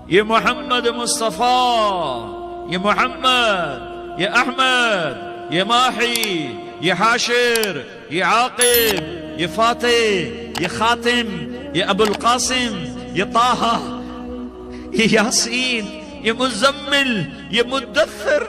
یہ محمد مصطفیٰ، یہ محمد، یہ احمد، یہ ماحی، یہ حاشر، یہ عاقب، یہ فاتح، یہ خاتم، یہ ابو القاسم، یہ طہ، یہ یاسین، یہ مزمل، یہ مدثر،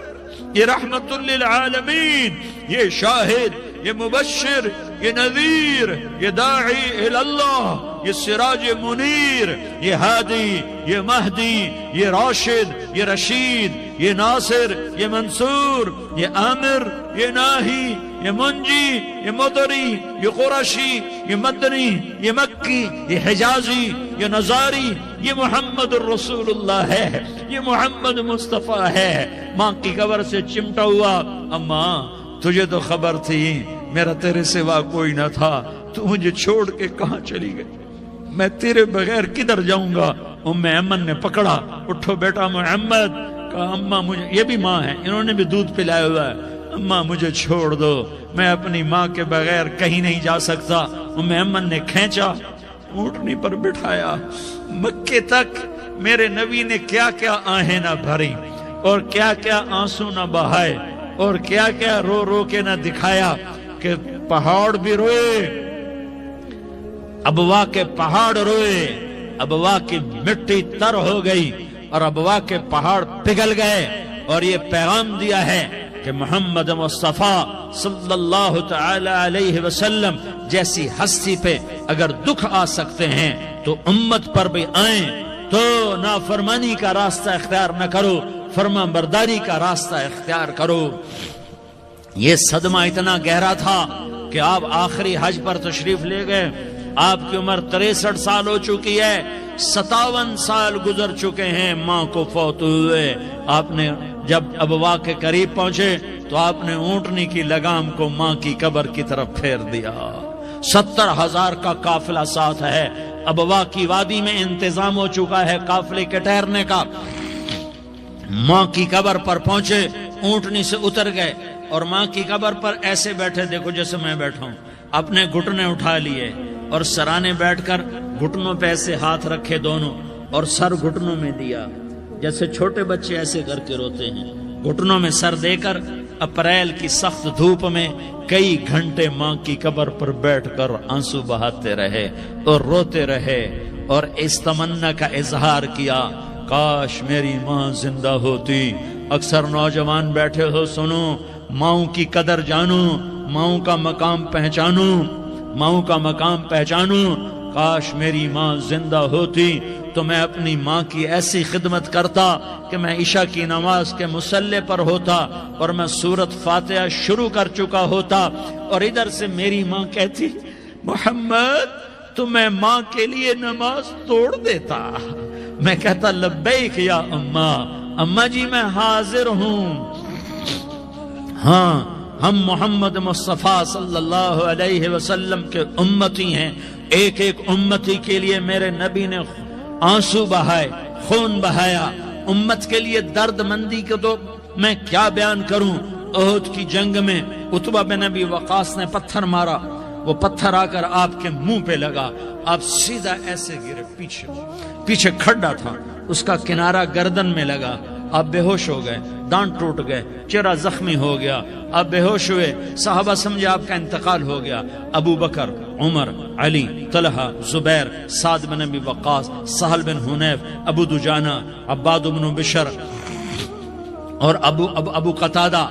یہ رحمت للعالمین، یہ شاہد، یہ مبشر، یہ نذیر، یہ داعی اللہ، یہ سراج منیر، یہ ہادی، یہ مہدی، یہ راشد، یہ رشید، یہ ناصر، یہ منصور، یہ عامر، یہ ناہی، یہ منجی، یہ مدری، یہ قرشی، یہ مدنی، یہ مکی، یہ حجازی، یہ نظاری، یہ محمد الرسول اللہ ہے، یہ محمد مصطفیٰ ہے۔ ماں کی قبر سے چمٹا ہوا، اماں تجھے تو خبر تھی میرا تیرے سوا کوئی نہ تھا، تو مجھے چھوڑ کے کہاں چلی گئی، میں تیرے بغیر کدھر جاؤں گا؟ ام ایمن نے پکڑا، اٹھو بیٹا محمد، کہا اماں مجھے، یہ بھی ماں ہے، انہوں نے بھی دودھ پلایا ہوا ہے، اماں مجھے چھوڑ دو، میں اپنی ماں کے بغیر کہیں نہیں جا سکتا۔ ام ایمن نے کھینچا، اونٹنی پر بٹھایا، مکے تک میرے نبی نے کیا کیا آہیں نہ بھری، اور کیا کیا آنسو نہ بہائے، اور کیا کیا رو رو کے نہ دکھایا کہ پہاڑ بھی روئے، ابوا کے پہاڑ روئے، ابوا کی مٹی تر ہو گئی اور ابوا کے پہاڑ پگھل گئے، اور یہ پیغام دیا ہے کہ محمد مصطفیٰ صلی اللہ تعالی علیہ وسلم جیسی ہستی پہ اگر دکھ آ سکتے ہیں تو امت پر بھی آئیں، تو نافرمانی کا راستہ اختیار نہ کرو، فرما برداری کا راستہ اختیار کرو۔ یہ صدمہ اتنا گہرا تھا کہ آپ آخری حج پر تشریف لے گئے، آپ کی عمر 63 سال ہو چکی ہے، 57 سال گزر چکے ہیں ماں کو فوت ہوئے۔ آپ نے جب ابوا کے قریب پہنچے تو آپ نے اونٹنی کی لگام کو ماں کی قبر کی طرف پھیر دیا۔ 70,000 کا قافلہ ساتھ ہے، ابوا کی وادی میں انتظام ہو چکا ہے قافلے کے ٹھہرنے کا۔ ماں کی قبر پر پہنچے، اونٹنی سے اتر گئے اور ماں کی قبر پر ایسے بیٹھے، دیکھو جیسے میں بیٹھا ہوں، اپنے گھٹنے اٹھا لیے اور سرانے بیٹھ کر گھٹنوں پہ ایسے ہاتھ رکھے دونوں اور سر گھٹنوں میں دیا، جیسے چھوٹے بچے ایسے کر کے روتے ہیں، گھٹنوں میں سر دے کر اپریل کی سخت دھوپ میں کئی گھنٹے ماں کی قبر پر بیٹھ کر آنسو بہاتے رہے اور روتے رہے، اور اس تمنا کا اظہار کیا، کاش میری ماں زندہ ہوتی۔ اکثر نوجوان بیٹھے ہو، سنو، ماؤں کی قدر جانو، ماؤں کا مقام پہچانو، ماؤں کا مقام پہچانو۔ کاش میری ماں زندہ ہوتی تو میں اپنی ماں کی ایسی خدمت کرتا کہ میں عشاء کی نماز کے مصلی پر ہوتا اور میں سورۃ فاتحہ شروع کر چکا ہوتا، اور ادھر سے میری ماں کہتی محمد تو میں ماں کے لیے نماز توڑ دیتا، میں کہتا لبیک یا اماں، اماں جی میں حاضر ہوں۔ ہاں، ہم محمد مصطفیٰ صلی اللہ علیہ وسلم کے امتی ہیں، ایک ایک امتی کے لیے میرے نبی نے آنسو بہائے، خون بہایا، امت کے لیے درد مندی کو تو میں کیا بیان کروں۔ احد کی جنگ میں عتبہ بن ابی وقاص نے پتھر مارا، وہ پتھر آ کر آپ کے منہ پہ لگا، آپ سیدھا ایسے گرے، پیچھے کھڈا تھا، اس کا کنارہ گردن میں لگا، آپ بے ہوش ہو گئے، دانت ٹوٹ گئے، چہرہ زخمی ہو گیا، آپ بے ہوش ہوئے، صحابہ سمجھے آپ کا انتقال ہو گیا۔ ابو بکر، عمر، علی، طلحہ، زبیر، سعد بن ابی وقاص، سہل بن حنیف، ابو دجانہ، عباد بن بشر اور ابو قتادہ،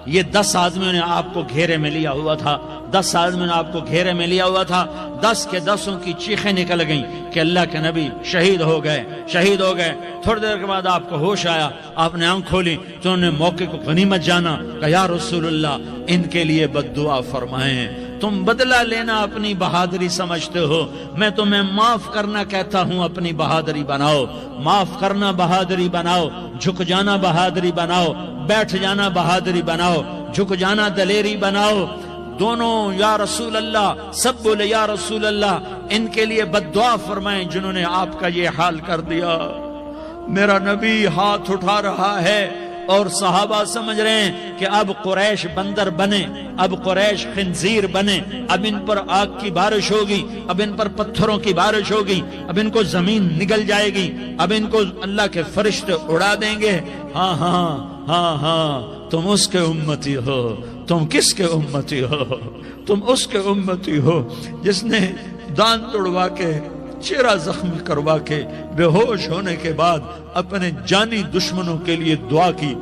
یہ 10 آدمیوں نے آپ کو گھیرے میں لیا ہوا تھا، 10 آدمیوں نے آپ کو گھیرے میں لیا ہوا تھا، 10 کے 10 کی چیخیں نکل گئیں کہ اللہ کے نبی شہید ہو گئے، شہید ہو گئے۔ تھوڑی دیر کے بعد آپ کو ہوش آیا، آپ نے آنکھ کھولی تو انہوں نے موقع کو غنیمت جانا، کہ یا رسول اللہ ان کے لیے بد دعا فرمائیں، تم بدلہ لینا اپنی بہادری سمجھتے ہو، میں تمہیں معاف کرنا کہتا ہوں، اپنی بہادری بناؤ، معاف کرنا بہادری بناؤ، جھک جانا بہادری بناؤ، بیٹھ جانا بہادری بناؤ، جھک جانا دلیری بناؤ۔ دونوں یا رسول اللہ، سب بولے یا رسول اللہ، ان کے لیے بد دعا فرمائیں جنہوں نے آپ کا یہ حال کر دیا۔ میرا نبی ہاتھ اٹھا رہا ہے، اور صحابہ سمجھ رہے ہیں کہ اب قریش بندر بنے، اب قریش خنزیر بنے، اب ان پر آگ کی بارش ہوگی، اب ان پر پتھروں کی بارش ہوگی، اب ان کو زمین نگل جائے گی، اب ان کو اللہ کے فرشتے اڑا دیں گے۔ ہاں ہاں ہاں ہاں، تم اس کے امتی ہو۔ تم کس کے امتی ہو؟ تم اس کے امتی ہو جس نے دان توڑوا کے، چہرہ زخمی کروا کے، بے ہوش ہونے کے بعد اپنے جانی دشمنوں کے لیے دعا کی،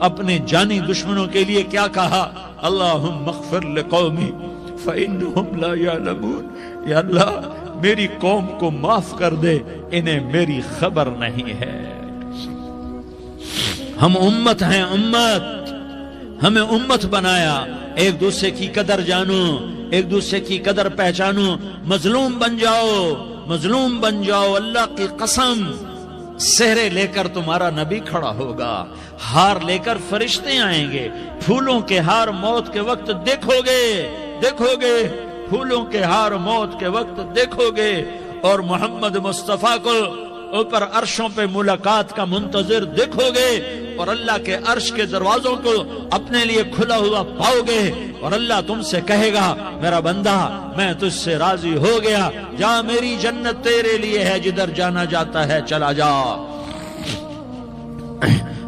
اپنے جانی دشمنوں کے لیے کیا کہا؟ اللہم اغفر لقومی فإنہم لا یعلمون، یا اللہ میری قوم کو معاف کر دے، انہیں میری خبر نہیں ہے۔ ہم امت ہیں، امت، ہمیں امت بنایا۔ ایک دوسرے کی قدر جانو، ایک دوسرے کی قدر پہچانو، مظلوم بن جاؤ، مظلوم بن جاؤ۔ اللہ کی قسم، سہرے لے کر تمہارا نبی کھڑا ہوگا، ہار لے کر فرشتے آئیں گے، پھولوں کے ہار موت کے وقت دیکھو گے، دیکھو گے، پھولوں کے ہار موت کے وقت دیکھو گے، اور محمد مصطفیٰ کو اوپر عرشوں پہ ملاقات کا منتظر دیکھو گے، اور اللہ کے عرش کے دروازوں کو اپنے لیے کھلا ہوا پاؤ گے، اور اللہ تم سے کہے گا میرا بندہ میں تجھ سے راضی ہو گیا، جا میری جنت تیرے لیے ہے، جدھر جانا جاتا ہے چلا جا۔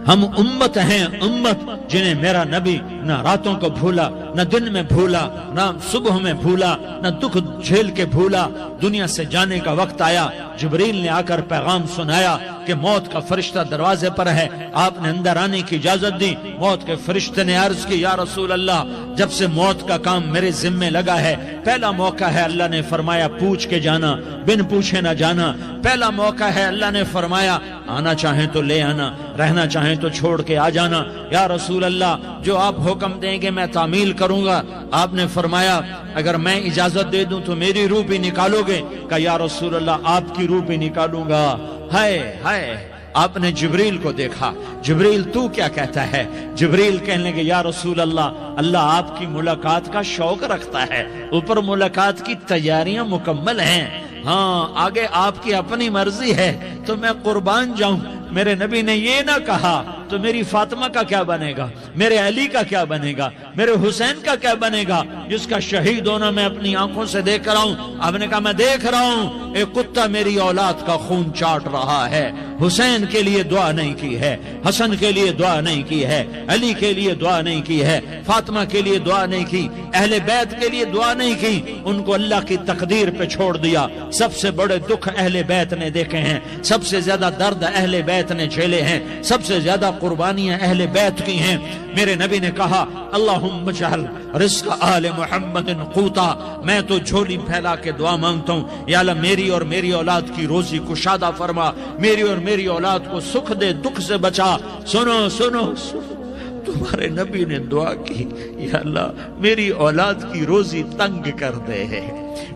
ہم امت ہیں، امت جنہیں میرا نبی نہ راتوں کو بھولا، نہ دن میں بھولا، نہ صبح میں بھولا، نہ دکھ جھیل کے بھولا۔ دنیا سے جانے کا وقت آیا، جبریل نے آ کر پیغام سنایا کہ موت کا فرشتہ دروازے پر ہے، آپ نے اندر آنے کی اجازت دی۔ موت کے فرشتے نے عرض کی، یا رسول اللہ جب سے موت کا کام میرے ذمے لگا ہے، پہلا موقع ہے، اللہ نے فرمایا پوچھ کے جانا، بن پوچھے نہ جانا۔ پہلا موقع ہے، اللہ نے فرمایا آنا چاہیں تو لے آنا، رہنا چاہیں تو چھوڑ کے آ جانا۔ یا رسول اللہ جو آپ حکم دیں گے میں تعمیل کروں گا۔ آپ نے فرمایا اگر میں اجازت دے دوں تو میری روح بھی نکالو گے؟ کہا یا رسول اللہ آپ کی روح بھی نکالوں گا۔ ہائے ہائے، آپ نے جبریل کو دیکھا، جبریل تو کیا کہتا ہے؟ جبریل کہنے لگے یا رسول اللہ، اللہ آپ کی ملاقات کا شوق رکھتا ہے، اوپر ملاقات کی تیاریاں مکمل ہیں، ہاں آگے آپ کی اپنی مرضی ہے تو میں قربان جاؤں۔ میرے نبی نے یہ نہ کہا تو میری فاطمہ کا کیا بنے گا، میرے علی کا کیا بنے گا، میرے حسین کا کیا بنے گا جس کا شہید ہونا میں اپنی آنکھوں سے دیکھ رہا ہوں۔ آپ نے کہا میں دیکھ رہا ہوں ایک کتا میری اولاد کا خون چاٹ رہا ہے، حسین کے لیے دعا نہیں کی ہے، حسن کے لیے دعا نہیں کی ہے، علی کے لیے دعا نہیں کی ہے، فاطمہ کے لیے دعا نہیں کی، اہل بیت کے لیے دعا نہیں کی، ان کو اللہ کی تقدیر پہ چھوڑ دیا۔ سب سے بڑے دکھ اہل بیت نے دیکھے ہیں، سب سے زیادہ درد اہل بیت نے جھیلے ہیں، سب سے زیادہ قربانیاں اہل بیت کی ہیں۔ میرے نبی نے کہا اللہم اجعل رزق آل محمد قوتا، میں تو جھولی پھیلا کے دعا مانگتا ہوں، یا اللہ میری اور میری اولاد کی روزی کشادہ فرما، میری اور میری اولاد کو سکھ دے، دکھ سے بچا۔ سنو سنو سنو، تمہارے نبی نے دعا کی یا اللہ میری اولاد کی روزی تنگ کر دے،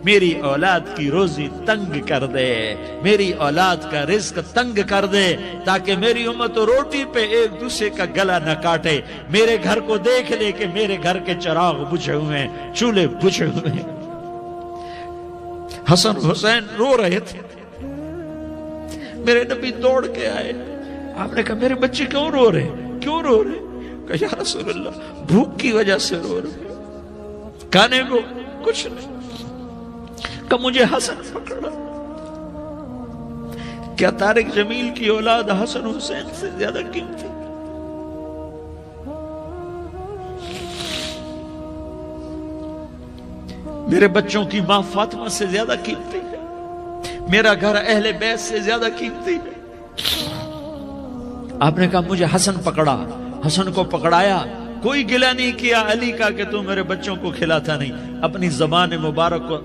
میری اولاد کی روزی تنگ کر دے، میری اولاد کا رزق تنگ کر دے، تاکہ میری امت روٹی پہ ایک دوسرے کا گلا نہ کاٹے، میرے گھر کو دیکھ لے کہ میرے گھر کے چراغ بجھے ہوئے ہیں، چولہے بجھے ہوئے ہیں۔ حسن حسین رو رہے تھے، میرے نبی دوڑ کے آئے، آپ نے کہا میرے بچے کیوں رو رہے، کیوں رو رہے؟ کہا یا رسول اللہ بھوک کی وجہ سے رو رہے، کھانے کو کچھ نہیں۔ کہ مجھے حسن پکڑا۔ کیا طارق جمیل کی اولاد حسن حسین سے زیادہ قیمتی؟ میرے بچوں کی ماں فاطمہ سے زیادہ قیمتی ہے، میرا گھر اہل بیت سے زیادہ قیمتی ہے۔ آپ نے کہا مجھے حسن پکڑا، حسن کو پکڑایا، کوئی گلہ نہیں کیا علی کا کہ تو میرے بچوں کو کھلاتا نہیں، اپنی زبان مبارک کو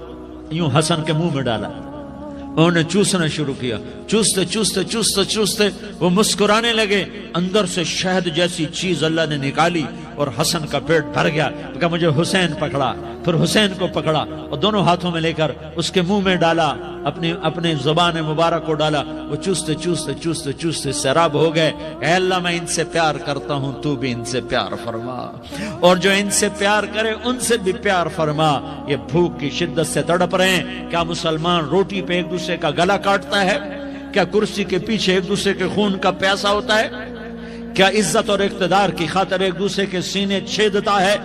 یوں حسن کے منہ میں ڈالا، انہوں نے چوسنا شروع کیا، چوستے چوستے چوستے چوستے وہ مسکرانے لگے، اندر سے شہد جیسی چیز اللہ نے نکالی اور حسن کا پیٹ بھر گیا۔ کہا مجھے حسین پکڑا، پھر حسین کو پکڑا اور دونوں ہاتھوں میں لے کر اس کے منہ میں ڈالا، اپنے زبان مبارک کو ڈالا، وہ چوستے چوستے چوستے چوستے سیراب ہو گئے۔ اے اللہ میں ان سے پیار کرتا ہوں، تو بھی ان سے پیار فرما، اور جو ان سے پیار کرے ان سے بھی پیار فرما۔ یہ بھوک کی شدت سے تڑپ رہے ہیں، کیا مسلمان روٹی پہ ایک دوسرے کا گلا کاٹتا ہے؟ کیا کرسی کے پیچھے ایک دوسرے کے خون کا پیاسا ہوتا ہے؟ کیا عزت اور اقتدار کی خاطر ایک دوسرے کے سینے چھیدتا ہے؟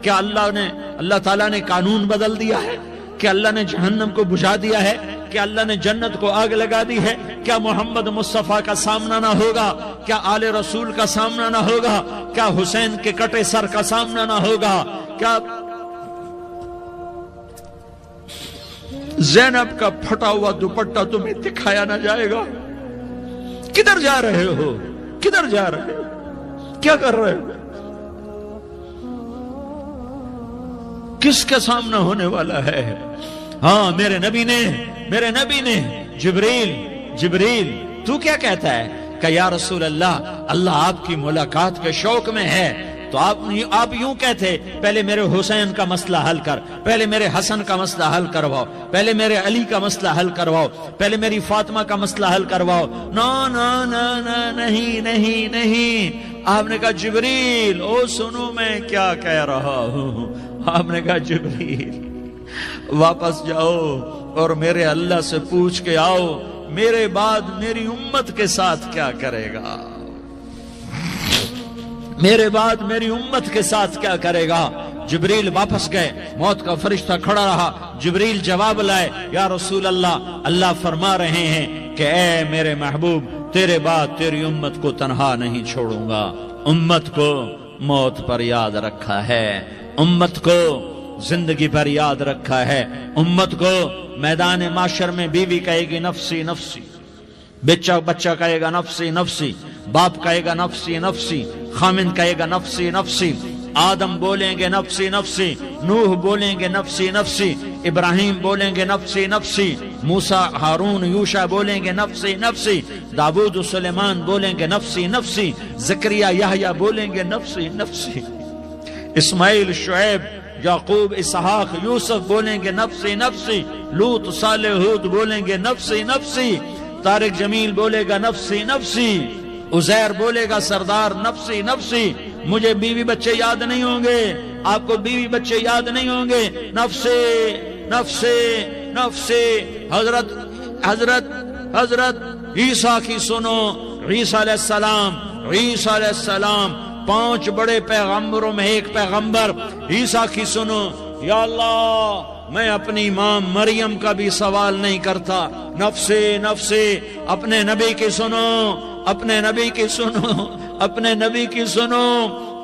کیا اللہ تعالیٰ نے قانون بدل دیا ہے؟ کیا اللہ نے جہنم کو بجھا دیا ہے؟ کیا اللہ نے جنت کو آگ لگا دی ہے؟ کیا محمد مصطفیٰ کا سامنا نہ ہوگا؟ کیا آل رسول کا سامنا نہ ہوگا؟ کیا حسین کے کٹے سر کا سامنا نہ ہوگا؟ کیا زینب کا پھٹا ہوا دوپٹہ تمہیں دکھایا نہ جائے گا؟ کدھر جا رہے ہو؟ کدھر جا رہے ہو؟ کیا کر رہے ہو؟ کس کا سامنا ہونے والا ہے؟ ہاں میرے نبی نے جبریل تو کیا کہتا ہے کہ یا رسول اللہ آپ کی ملاقات کے شوق میں ہے، تو آپ یوں کہتے پہلے میرے حسین کا مسئلہ حل کر، پہلے میرے حسن کا مسئلہ حل کرواؤ، پہلے میرے علی کا مسئلہ حل کرواؤ، پہلے میری فاطمہ کا مسئلہ حل کرواؤ۔ نہیں، آپ نے کہا جبریل سنو میں کیا کہہ رہا ہوں۔ آپ نے کہا جبریل واپس جاؤ اور میرے اللہ سے پوچھ کے آؤ میرے بعد میری امت کے ساتھ کیا کرے گا، میرے بعد میری امت کے ساتھ کیا کرے گا۔ جبریل واپس گئے، موت کا فرشتہ کھڑا رہا، جبریل جواب لائے، یا رسول اللہ فرما رہے ہیں کہ اے میرے محبوب تیرے بعد تیری امت کو تنہا نہیں چھوڑوں گا، امت کو موت پر یاد رکھا ہے، امت کو زندگی پر یاد رکھا ہے، امت کو میدان معاشر میں بیوی کہے گی نفسی نفسی، بچہ کہے گا نفسی نفسی، باپ کہے گا نفسی نفسی، خامن کہے گا نفسی نفسی، آدم بولیں گے نفسی نفسی، نوح بولیں گے نفسی نفسی، ابراہیم بولیں گے نفسی نفسی، موسیٰ ہارون یوشع بولیں گے نفسی نفسی، داؤد و سلیمان بولیں گے نفسی نفسی، زکریا یحییٰ بولیں گے نفسی نفسی، اسماعیل شعیب یعقوب اسحاق یوسف بولیں گے نفسی نفسی، لوط صالح ہود بولیں گے نفسی نفسی، طارق جمیل بولے گا نفسی نفسی، عزیر بولے گا سردار نفسی نفسی، مجھے بیوی بچے یاد نہیں ہوں گے، آپ کو بیوی بچے یاد نہیں ہوں گے، نفسی نفسی نفسی۔ حضرت عیسیٰ کی سنو، عیسیٰ علیہ السلام 5 بڑے پیغمبروں میں ایک پیغمبر، عیسیٰ کی سنو، یا اللہ میں اپنی ماں مریم کا بھی سوال نہیں کرتا، نفسی نفسی۔ اپنے نبی کی سنو، اپنے نبی کی سنو، اپنے نبی کی سنو،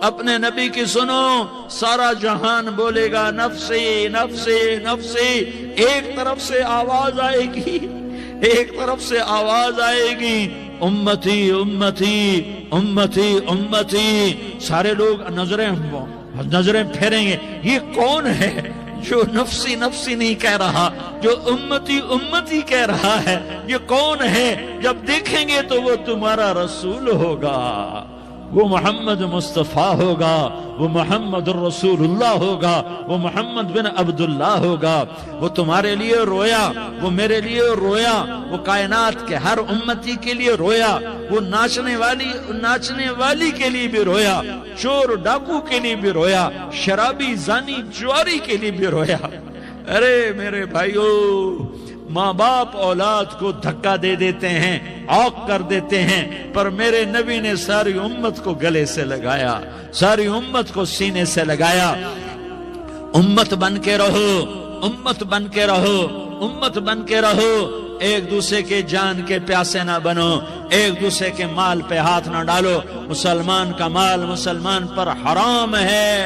اپنے نبی کی سنو، سارا جہان بولے گا نفسی نفسی نفسی۔ ایک طرف سے آواز آئے گی، ایک طرف سے آواز آئے گی، امتی امتی امتی امتی۔ سارے لوگ نظریں پھیریں گے، یہ کون ہے جو نفسی نفسی نہیں کہہ رہا، جو امتی امتی کہہ رہا ہے، یہ کون ہے؟ جب دیکھیں گے تو وہ تمہارا رسول ہوگا، وہ محمد مصطفیٰ ہوگا، وہ محمد الرسول اللہ ہوگا، وہ محمد بن عبداللہ ہوگا۔ وہ تمہارے لیے رویا، وہ میرے لیے رویا، وہ کائنات کے ہر امتی کے لیے رویا، وہ ناچنے والی کے لیے بھی رویا، چور ڈاکو کے لیے بھی رویا، شرابی زانی جواری کے لیے بھی رویا۔ ارے میرے بھائیو، ماں باپ اولاد کو دھکا دے دیتے ہیں، عوق کر دیتے ہیں، پر میرے نبی نے ساری امت کو گلے سے لگایا، ساری امت کو سینے سے لگایا۔ امت بن کے رہو، امت بن کے رہو، امت بن کے رہو، ایک دوسرے کے جان کے پیاسے نہ بنو، ایک دوسرے کے مال پہ ہاتھ نہ ڈالو۔ مسلمان کا مال مسلمان پر حرام ہے۔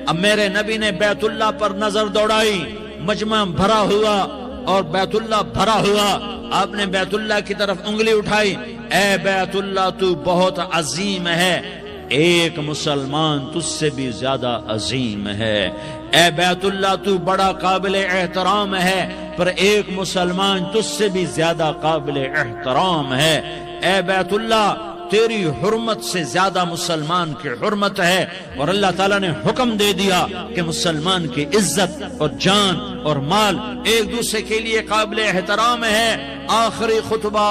اب میرے نبی نے بیت اللہ پر نظر دوڑائی، مجمع بھرا ہوا اور بیت اللہ بھرا ہوا، آپ نے بیت اللہ کی طرف انگلی اٹھائی، اے بیت اللہ تو بہت عظیم ہے، ایک مسلمان تجھ سے بھی زیادہ عظیم ہے، اے بیت اللہ تو بڑا قابل احترام ہے، پر ایک مسلمان تجھ سے بھی زیادہ قابل احترام ہے، اے بیت اللہ تیری حرمت سے زیادہ مسلمان کی حرمت ہے۔ اور اللہ تعالیٰ نے حکم دے دیا کہ مسلمان کی عزت اور جان اور مال ایک دوسرے کے لیے قابل احترام ہے۔ آخری خطبہ،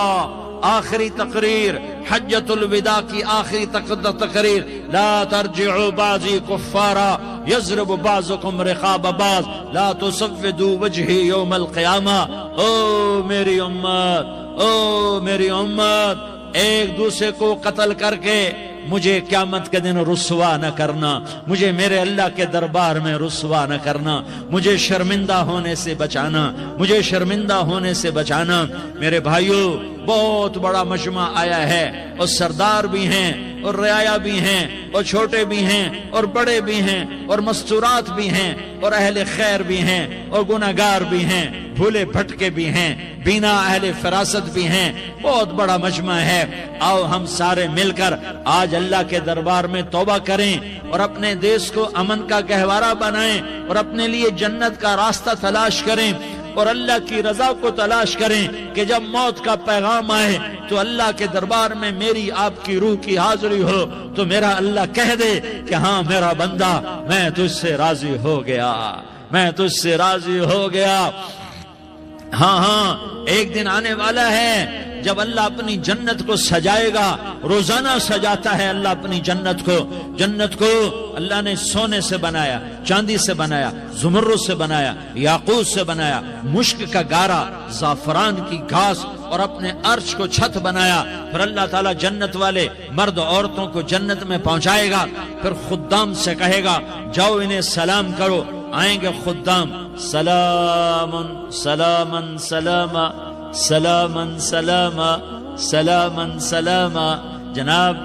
آخری تقریر، حجۃ الوداع کی آخری تقریر، لا ترجعوا بعضی کفارا یضرب بعضکم رقاب بعض لا تسودوا وجہی یوم القیامہ۔ او میری امت، او میری امت، ایک دوسرے کو قتل کر کے مجھے قیامت کے دن رسوا نہ کرنا، مجھے میرے اللہ کے دربار میں رسوا نہ کرنا، مجھے شرمندہ ہونے سے بچانا، مجھے شرمندہ ہونے سے بچانا۔ میرے بھائیو، بہت بڑا مجمع آیا ہے، اور سردار بھی ہیں اور رعایا بھی ہیں اور چھوٹے بھی ہیں اور بڑے بھی ہیں اور مستورات بھی ہیں اور اہل خیر بھی ہیں اور گناہگار بھی ہیں، بھولے بھٹکے بھی ہیں، بینا اہل فراست بھی ہیں، بہت بڑا مجمع ہے۔ آؤ ہم سارے مل کر آج اللہ کے دربار میں توبہ کریں اور اپنے دیش کو امن کا گہوارہ بنائیں اور اپنے لیے جنت کا راستہ تلاش کریں اور اللہ کی رضا کو تلاش کریں کہ جب موت کا پیغام آئے تو اللہ کے دربار میں میری آپ کی روح کی حاضری ہو تو میرا اللہ کہہ دے کہ ہاں میرا بندہ، میں تجھ سے راضی ہو گیا، میں تجھ سے راضی ہو گیا۔ ہاں ایک دن آنے والا ہے جب اللہ اپنی جنت کو سجائے گا، روزانہ سجاتا ہے اللہ اپنی جنت کو۔ جنت کو اللہ نے سونے سے بنایا، چاندی سے بنایا، زمرد سے بنایا، یاقوت سے بنایا، مشک کا گارا، زعفران کی گھاس اور اپنے عرش کو چھت بنایا۔ پھر اللہ تعالیٰ جنت والے مرد عورتوں کو جنت میں پہنچائے گا، پھر خدام سے کہے گا جاؤ انہیں سلام کرو۔ آئیں گے خدام، سلامن سلامن سلاما سلامن سلاما سلامن سلاما، جناب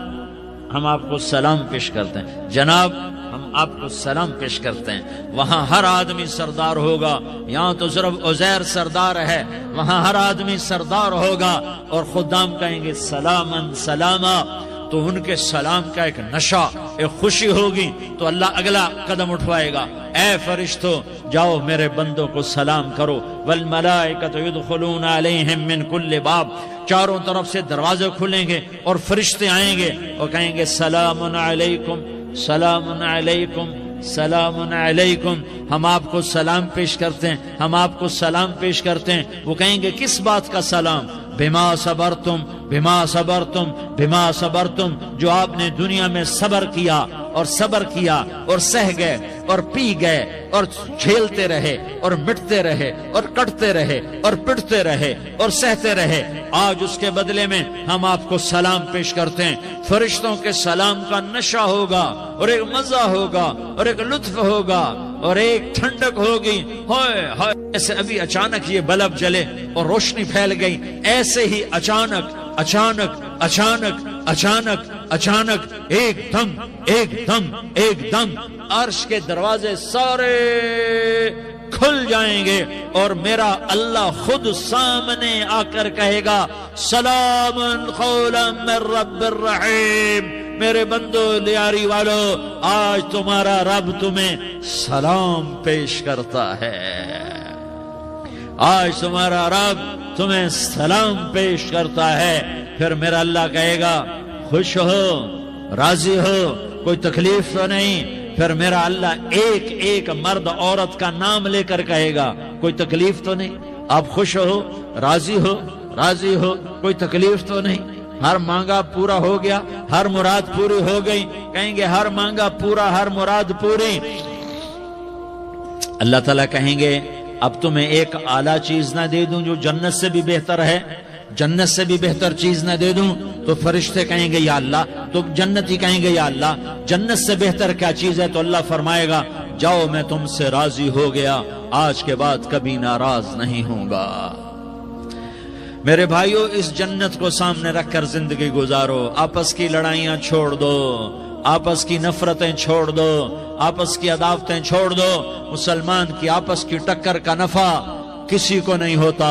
ہم آپ کو سلام پیش کرتے ہیں، جناب ہم آپ کو سلام پیش کرتے ہیں۔ وہاں ہر آدمی سردار ہوگا، یہاں تو صرف عزیر سردار ہے، وہاں ہر آدمی سردار ہوگا، اور خدام کہیں گے سلامن سلاما، تو ان کے سلام کا ایک نشہ، ایک خوشی ہوگی، تو اللہ اگلا قدم اٹھوائے گا، اے فرشتو جاؤ میرے بندوں کو سلام کرو، والملائکۃ یدخلون علیہم من کل باب، چاروں طرف سے دروازے کھلیں گے اور فرشتے آئیں گے اور کہیں گے سلام علیکم سلام علیکم سلام علیکم، ہم آپ کو سلام پیش کرتے ہیں، ہم آپ کو سلام پیش کرتے ہیں۔ وہ کہیں گے کس بات کا سلام؟ بما صبرتم بما صبرتم بما صبرتم، جو آپ نے دنیا میں صبر کیا اور صبر کیا اور سہ گئے اور پی گئے اور جھیلتے رہے اور مٹتے رہے اور کٹتے رہے اور پٹتے رہے اور سہتے رہے، آج اس کے بدلے میں ہم آپ کو سلام پیش کرتے ہیں۔ فرشتوں کے سلام کا نشہ ہوگا اور ایک مزہ ہوگا اور ایک لطف ہوگا اور ایک ٹھنڈک ہوگی، ہائے ہائے، ایسے ابھی اچانک یہ بلب جلے اور روشنی پھیل گئی، ایسے ہی اچانک اچانک اچانک اچانک اچانک ایک دم ایک دم ایک دم عرش کے دروازے سارے کھل جائیں گے اور میرا اللہ خود سامنے آ کر کہے گا سلام قولا من رب الرحیم، میرے بندو لیاری والو، آج تمہارا رب تمہیں سلام پیش کرتا ہے، آج تمہارا رب تمہیں سلام پیش کرتا ہے۔ پھر میرا اللہ کہے گا خوش ہو، راضی ہو، کوئی تکلیف تو نہیں؟ پھر میرا اللہ ایک ایک مرد عورت کا نام لے کر کہے گا کوئی تکلیف تو نہیں؟ آپ خوش ہو، راضی ہو، راضی ہو، کوئی تکلیف تو نہیں؟ ہر مانگا پورا ہو گیا، ہر مراد پوری ہو گئی؟ کہیں گے ہر مانگا پورا، ہر مراد پوری۔ اللہ تعالیٰ کہیں گے اب تمہیں ایک اعلیٰ چیز نہ دے دوں جو جنت سے بھی بہتر ہے، جنت سے بھی بہتر چیز نہ دے دوں؟ تو فرشتے کہیں گے یا اللہ، تو جنتی کہیں گے یا اللہ جنت سے بہتر کیا چیز ہے؟ تو اللہ فرمائے گا جاؤ میں تم سے راضی ہو گیا، آج کے بعد کبھی ناراض نہیں ہوں گا۔ میرے بھائیو، اس جنت کو سامنے رکھ کر زندگی گزارو، آپس کی لڑائیاں چھوڑ دو، آپس کی نفرتیں چھوڑ دو، آپس کی عداوتیں چھوڑ دو۔ مسلمان کی آپس کی ٹکر کا نفع کسی کو نہیں ہوتا،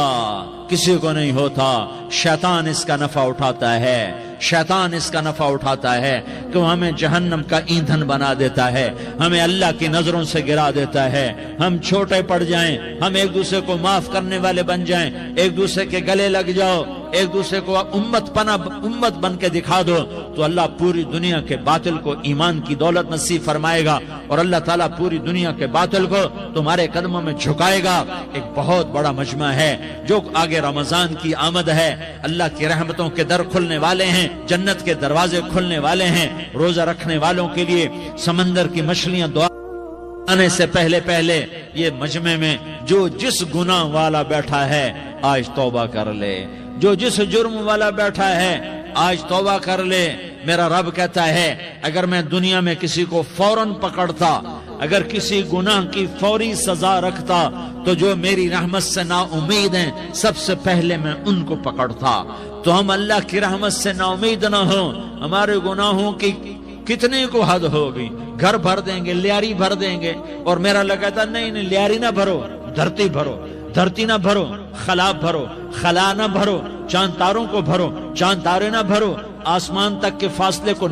کسی کو نہیں ہوتا، شیطان اس کا نفع اٹھاتا ہے، شیطان اس کا نفع اٹھاتا ہے کہ وہ ہمیں جہنم کا ایندھن بنا دیتا ہے، ہمیں اللہ کی نظروں سے گرا دیتا ہے، ہم چھوٹے پڑ جائیں، ہم ایک دوسرے کو معاف کرنے والے بن جائیں، ایک دوسرے کے گلے لگ جاؤ، ایک دوسرے کو امت بن کے دکھا دو، تو اللہ پوری دنیا کے باطل کو ایمان کی دولت نصیب فرمائے گا اور اللہ تعالیٰ پوری دنیا کے باطل کو تمہارے قدموں میں جھکائے گا۔ ایک بہت بڑا مجمع ہے، جو آگے رمضان کی آمد ہے، اللہ کی رحمتوں کے در کھلنے والے ہیں، جنت کے دروازے کھلنے والے ہیں، روزہ رکھنے والوں کے لیے سمندر کی مچھلیاں دعا آنے سے پہلے پہلے یہ مجمع میں جو جس گناہ والا بیٹھا ہے آج توبہ کر لے، جو جس جرم والا بیٹھا ہے آج توبہ کر لے، میرا رب کہتا ہے اگر میں دنیا میں کسی کو فوراً پکڑتا، اگر کسی گناہ کی فوری سزا رکھتا تو جو میری رحمت سے نا امید ہیں سب سے پہلے میں ان کو پکڑتا۔ تو ہم اللہ کی رحمت سے نا امید نہ ہوں، ہمارے گناہوں کی کتنے کو حد ہوگی، گھر بھر دیں گے، لیاری بھر دیں گے، اور میرا اللہ کہتا نہیں لیاری نہ بھرو، دھرتی بھرو، دھرتی نہ بھرو، خلا بھرو، خلا نہ بھرو، چاند تاروں کو بھرو، چاند تارے نہ بھرو، آسمان تک کے فاصلے کو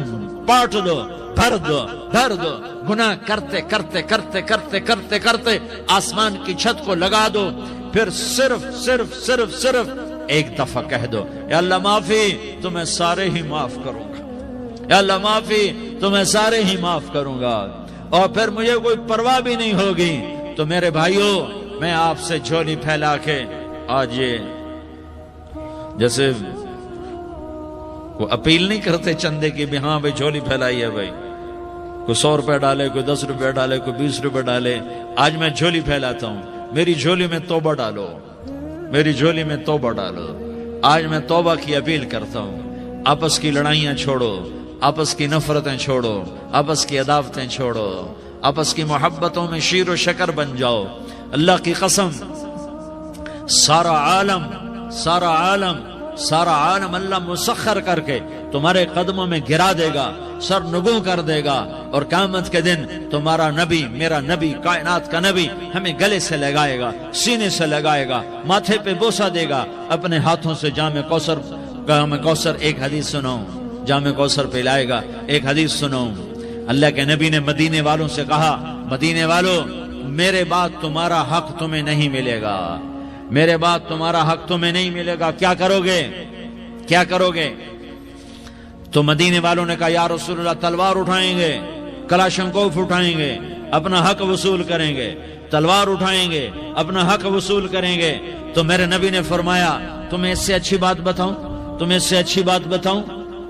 پاٹ دو، بھر دو، بھر دو، گناہ کرتے کرتے کرتے کرتے کرتے کرتے آسمان کی چھت کو لگا دو، پھر صرف صرف صرف صرف ایک دفعہ کہہ دو یا اللہ معافی، تو میں سارے ہی معاف کروں گا، یا اللہ معافی، تو میں سارے ہی معاف کروں گا، اور پھر مجھے کوئی پرواہ بھی نہیں ہوگی۔ تو میرے بھائیوں، میں آپ سے جھولی پھیلا کے آج یہ جیسے کوئی اپیل نہیں کرتے چندے کی بھی ہاں بھائی جھولی پھیلائی ہے، بھائی کوئی 100 روپے ڈالے، کوئی 10 روپے ڈالے، کوئی 20 روپے ڈالے، آج میں جھولی پھیلاتا ہوں، میری جھولی میں توبہ ڈالو، میری جھولی میں توبہ ڈالو۔ آج میں توبہ کی اپیل کرتا ہوں، آپس کی لڑائیاں چھوڑو، آپس کی نفرتیں چھوڑو، آپس کی عداوتیں چھوڑو، آپس کی محبتوں میں شیر و شکر بن جاؤ۔ اللہ کی قسم، سارا عالم سارا عالم سارا عالم اللہ مسخر کر کے تمہارے قدموں میں گرا دے گا، سر نگوں کر دے گا، اور قیامت کے دن تمہارا نبی، میرا نبی، کائنات کا نبی ہمیں گلے سے لگائے گا، سینے سے لگائے گا، ماتھے پہ بوسہ دے گا، اپنے ہاتھوں سے جام کوثر ایک حدیث سناؤں، جام کوثر پلائے گا، ایک حدیث سناؤں۔ اللہ کے نبی نے مدینے والوں سے کہا، مدینے والوں، میرے بعد تمہارا حق تمہیں نہیں ملے گا، میرے بعد تمہارا حق تمہیں نہیں ملے گا، کیا کرو گے؟ کیا کرو گے؟ تو مدینے والوں نے کہا یا رسول اللہ تلوار اٹھائیں گے، کلاشنکوف اٹھائیں گے، اپنا حق وصول کریں گے، تلوار اٹھائیں گے، اپنا حق وصول کریں گے۔ تو میرے نبی نے فرمایا تمہیں اس سے اچھی بات بتاؤں، تمہیں اس سے اچھی بات بتاؤں،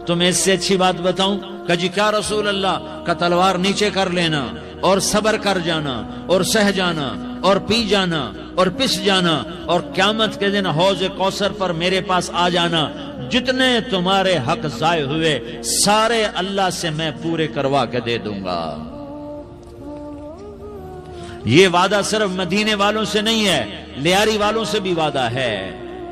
تمہیں اس سے اچھی بات بتاؤں؟ کہ جی کیا رسول اللہ؟ کا تلوار نیچے کر لینا اور صبر کر جانا اور سہ جانا اور پی جانا اور پس جانا، اور قیامت کے دن حوض کوثر پر میرے پاس آ جانا، جتنے تمہارے حق ضائع ہوئے سارے اللہ سے میں پورے کروا کے دے دوں گا۔ یہ وعدہ صرف مدینے والوں سے نہیں ہے، لیاری والوں سے بھی وعدہ ہے،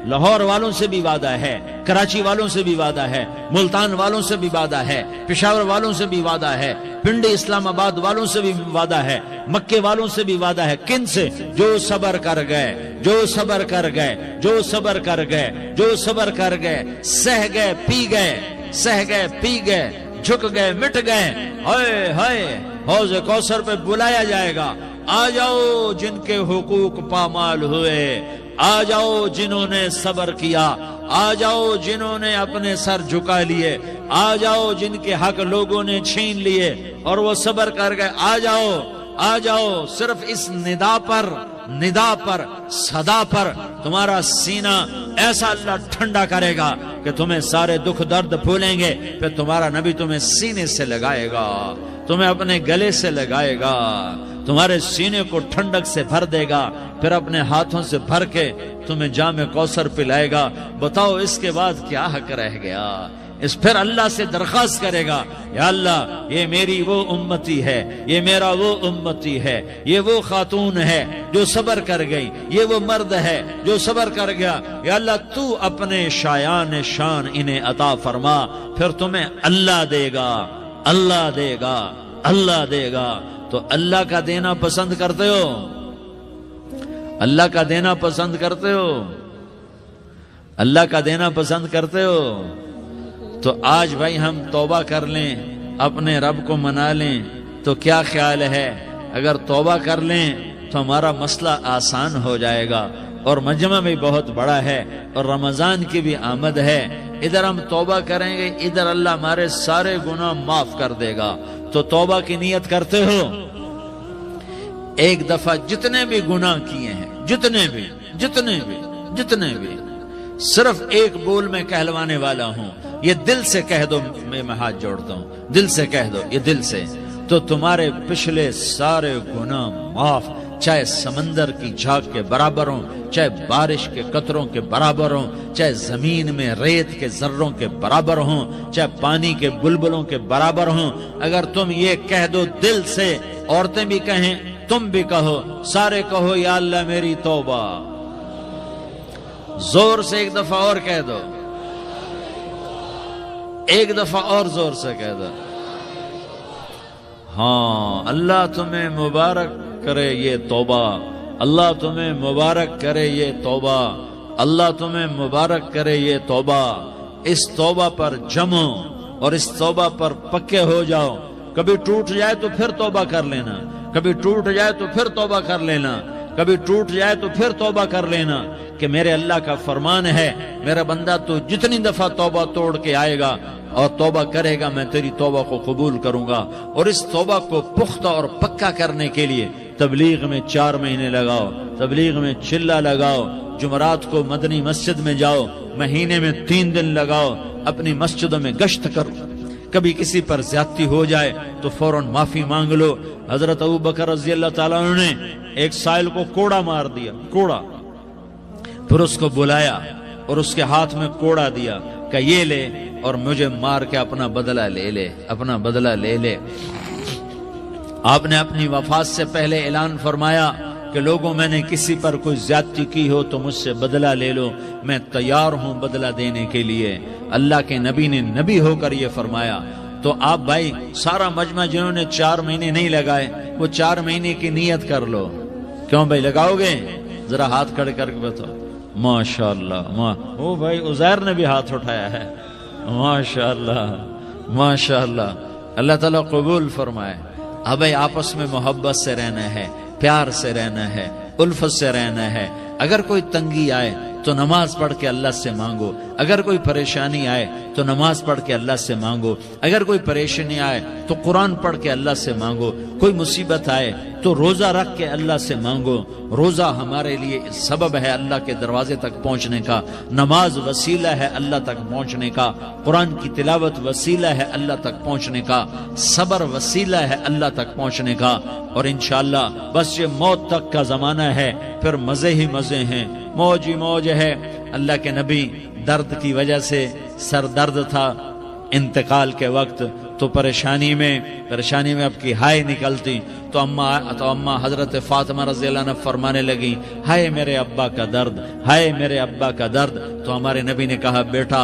لاہور والوں سے بھی وعدہ ہے، کراچی والوں سے بھی وعدہ ہے، ملتان والوں سے بھی وعدہ ہے، پشاور والوں سے بھی وعدہ ہے، پنڈی اسلام آباد والوں سے بھی وعدہ ہے، مکے والوں سے بھی وعدہ ہے۔ کن سے؟ جو صبر کر گئے، جو صبر کر گئے، جو صبر کر گئے، جو صبر کر گئے، سہ گئے، پی گئے، سہ گئے، پی گئے، جھک گئے، مٹ گئے، ہائے ہائے، حوض کوثر پہ بلایا جائے گا، آ جاؤ جن کے حقوق پامال ہوئے، آ جاؤ جنہوں نے صبر کیا، آ جاؤ جنہوں نے اپنے سر جھکا لیے، آ جاؤ جن کے حق لوگوں نے چھین لیے اور وہ صبر کر گئے، آ جاؤ، آ جاؤ۔ صرف اس ندا پر صدا پر تمہارا سینہ ایسا اللہ ٹھنڈا کرے گا کہ تمہیں سارے دکھ درد بھولیں گے، پھر تمہارا نبی تمہیں سینے سے لگائے گا، تمہیں اپنے گلے سے لگائے گا، تمہارے سینے کو ٹھنڈک سے بھر دے گا، پھر اپنے ہاتھوں سے بھر کے تمہیں جام کوثر پلائے گا۔ بتاؤ اس کے بعد کیا حق رہ گیا؟ اس پھر اللہ سے درخواست کرے گا، یا اللہ یہ میری وہ امتی ہے، یہ میرا وہ امتی ہے، یہ وہ خاتون ہے جو صبر کر گئی، یہ وہ مرد ہے جو صبر کر گیا، یا اللہ تو اپنے شایان شان انہیں عطا فرما، پھر تمہیں اللہ دے گا، اللہ دے گا، اللہ دے گا۔ تو اللہ کا دینا پسند کرتے ہو؟ اللہ کا دینا پسند کرتے ہو؟ اللہ کا دینا پسند کرتے ہو؟ تو آج بھائی ہم توبہ کر لیں، اپنے رب کو منا لیں، تو کیا خیال ہے اگر توبہ کر لیں تو ہمارا مسئلہ آسان ہو جائے گا، اور مجمع بھی بہت بڑا ہے اور رمضان کی بھی آمد ہے، ادھر ہم توبہ کریں گے، ادھر اللہ ہمارے سارے گناہ معاف کر دے گا۔ تو توبہ کی نیت کرتے ہو؟ ایک دفعہ جتنے بھی گناہ کیے ہیں، جتنے بھی صرف ایک بول میں کہلوانے والا ہوں، یہ دل سے کہہ دو، میں ہاتھ جوڑتا ہوں، دل سے کہہ دو، یہ دل سے، تو تمہارے پچھلے سارے گناہ معاف، چاہے سمندر کی جھاگ کے برابر ہوں، چاہے بارش کے قطروں کے برابر ہوں، چاہے زمین میں ریت کے ذروں کے برابر ہوں، چاہے پانی کے بلبلوں کے برابر ہوں، اگر تم یہ کہہ دو دل سے، عورتیں بھی کہیں، تم بھی کہو، سارے کہو یا اللہ میری توبہ، زور سے ایک دفعہ اور کہہ دو، ایک دفعہ اور زور سے کہہ دو، ہاں اللہ تمہیں مبارک کرے یہ توبہ، اللہ تمہیں مبارک کرے یہ توبہ، اللہ تمہیں مبارک کرے یہ توبہ۔ اس توبہ پر جمو اور اس توبہ پر پکے ہو جاؤ، کبھی ٹوٹ جائے تو پھر توبہ کر لینا، کبھی ٹوٹ جائے تو پھر توبہ کر لینا، کبھی ٹوٹ جائے تو پھر توبہ کر لینا، کہ میرے اللہ کا فرمان ہے میرا بندہ تو جتنی دفعہ توبہ توڑ کے آئے گا اور توبہ کرے گا میں تیری توبہ کو قبول کروں گا۔ اور اس توبہ کو پختہ اور پکا کرنے کے لیے تبلیغ میں 4 مہینے لگاؤ، تبلیغ میں چلہ لگاؤ، جمعرات کو مدنی مسجد میں جاؤ، مہینے میں 3 دن لگاؤ، اپنی مسجدوں میں گشت کرو، کبھی کسی پر زیادتی ہو جائے تو فوراً معافی مانگ لو۔ حضرت ابوبکر رضی اللہ تعالیٰ عنہ نے ایک سائل کو کوڑا مار دیا، کوڑا، پھر اس کو بلایا اور اس کے ہاتھ میں کوڑا دیا کہ یہ لے اور مجھے مار کے اپنا بدلہ لے لے، اپنا بدلہ لے لے۔ آپ نے اپنی وفات سے پہلے اعلان فرمایا کہ لوگوں میں نے کسی پر کوئی زیادتی کی ہو تو مجھ سے بدلہ لے لو، میں تیار ہوں بدلہ دینے کے لیے۔ اللہ کے نبی نے نبی ہو کر یہ فرمایا۔ تو آپ بھائی سارا مجمع جنہوں نے 4 مہینے نہیں لگائے وہ 4 مہینے کی نیت کر لو۔ کیوں بھائی لگاؤ گے؟ ذرا ہاتھ کھڑے کر کے بتاؤ۔ ماشاءاللہ، وہ بھائی عزیر نے بھی ہاتھ اٹھایا ہے، ماشاءاللہ ماشاءاللہ، اللہ تعالیٰ قبول فرمائے۔ اب بھائی آپس میں محبت سے رہنا ہے، پیار سے رہنا ہے، الفت سے رہنا ہے۔ اگر کوئی تنگی آئے تو نماز پڑھ کے اللہ سے مانگو، اگر کوئی پریشانی آئے تو نماز پڑھ کے اللہ سے مانگو، اگر کوئی پریشانی آئے تو قرآن پڑھ کے اللہ سے مانگو، کوئی مصیبت آئے تو روزہ رکھ کے اللہ سے مانگو۔ روزہ ہمارے لیے سبب ہے اللہ کے دروازے تک پہنچنے کا، نماز وسیلہ ہے اللہ تک پہنچنے کا، قرآن کی تلاوت وسیلہ ہے اللہ تک پہنچنے کا، صبر وسیلہ ہے اللہ تک پہنچنے کا۔ اور انشاءاللہ بس یہ موت تک کا زمانہ ہے، پھر مزے ہی مزے ہیں، موج ہی موج ہے۔ اللہ کے نبی درد کی وجہ سے سر درد تھا انتقال کے وقت، تو پریشانی میں اب کی ہائے نکلتی تو اماں حضرت فاطمہ رضی اللہ عنہ فرمانے لگی، ہائے میرے ابا کا درد، ہائے میرے ابا کا درد۔ تو ہمارے نبی نے کہا، بیٹا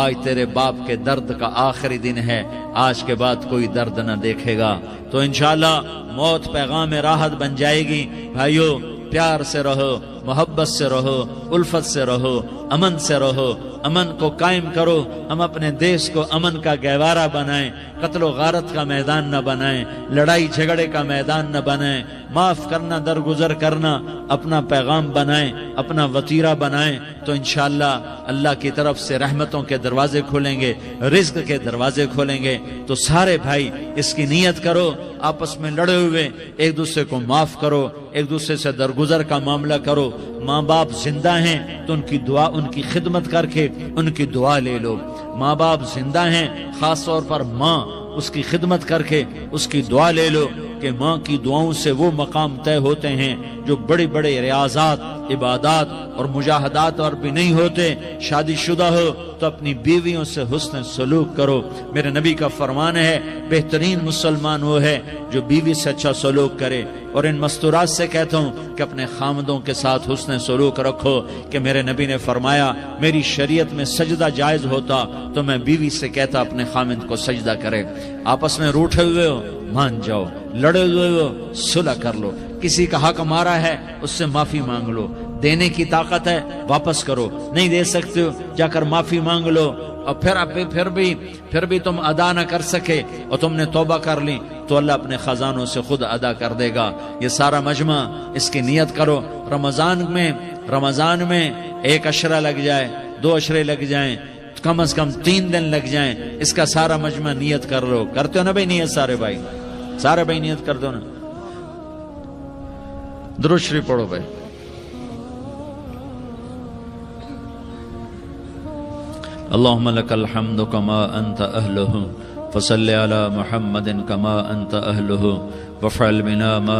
آج تیرے باپ کے درد کا آخری دن ہے، آج کے بعد کوئی درد نہ دیکھے گا۔ تو انشاءاللہ موت پیغام راحت بن جائے گی۔ بھائیو پیار سے رہو، محبت سے رہو، الفت سے رہو، امن سے رہو، امن کو قائم کرو۔ ہم اپنے دیش کو امن کا گہوارہ بنائیں، قتل و غارت کا میدان نہ بنائیں، لڑائی جھگڑے کا میدان نہ بنائیں، معاف کرنا درگزر کرنا اپنا پیغام بنائیں، اپنا وتیرہ بنائیں۔ تو انشاءاللہ اللہ کی طرف سے رحمتوں کے دروازے کھولیں گے، رزق کے دروازے کھولیں گے۔ تو سارے بھائی اس کی نیت کرو، آپس میں لڑے ہوئے ایک دوسرے کو معاف کرو، ایک دوسرے سے درگزر کا معاملہ کرو۔ ماں باپ زندہ ہیں تو ان کی دعا، ان کی خدمت کر کے ان کی دعا لے لو۔ ماں باپ زندہ ہیں، خاص طور پر ماں، اس کی خدمت کر کے اس کی دعا لے لو، کہ ماں کی دعاؤں سے وہ مقام طے ہوتے ہیں جو بڑے بڑے ریاضات، عبادات اور مجاہدات اور بھی نہیں ہوتے۔ شادی شدہ ہو تو اپنی بیویوں سے حسن سلوک کرو۔ میرے نبی کا فرمان ہے، بہترین مسلمان وہ ہے جو بیوی سے اچھا سلوک کرے۔ اور ان مستورات سے کہتا ہوں کہ اپنے خامدوں کے ساتھ حسن سلوک رکھو، کہ میرے نبی نے فرمایا میری شریعت میں سجدہ جائز ہوتا تو میں بیوی سے کہتا اپنے خامد کو سجدہ کرے۔ آپس میں روٹھے ہوئے ہو مان جاؤ، لڑے ہوئے ہو صلح کر لو، کسی کا حق مارا ہے اس سے معافی مانگ لو، دینے کی طاقت ہے واپس کرو، نہیں دے سکتے ہو جا کر معافی مانگ لو۔ اور پھر بھی تم ادا نہ کر سکے اور تم نے توبہ کر لی تو اللہ اپنے خزانوں سے خود ادا کر دے گا۔ یہ سارا مجمع اس کی نیت کرو۔ رمضان میں 1 عشرہ لگ جائے، 2 عشرے لگ جائیں، کم از کم 3 دن لگ جائیں، اس کا سارا مجمع نیت کر لو۔ کرتے ہو نا بھائی نیت؟ سارے بھائی نیت کر دو نا۔ درود شریف پڑھو بھائی۔ اللهم لك الحمد كما أنت أهله فصل على محمد كما أنت أهله وافعل بنا ما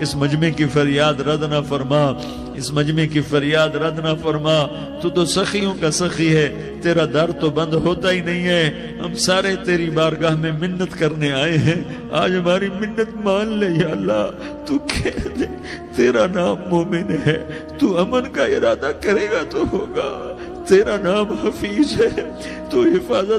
اس مجمع کی فریاد رد نہ فرما، اس مجمع کی فریاد رد نہ فرما۔ تو تو سخیوں کا سخی ہے، تیرا در تو بند ہوتا ہی نہیں ہے۔ ہم سارے تیری بارگاہ میں منت کرنے آئے ہیں، آج ہماری منت مان لے یا اللہ۔ تو کہہ دے تیرا نام مومن ہے، تو امن کا ارادہ کرے گا تو ہوگا، تیرا نام حفیظ ہے، تو حفاظت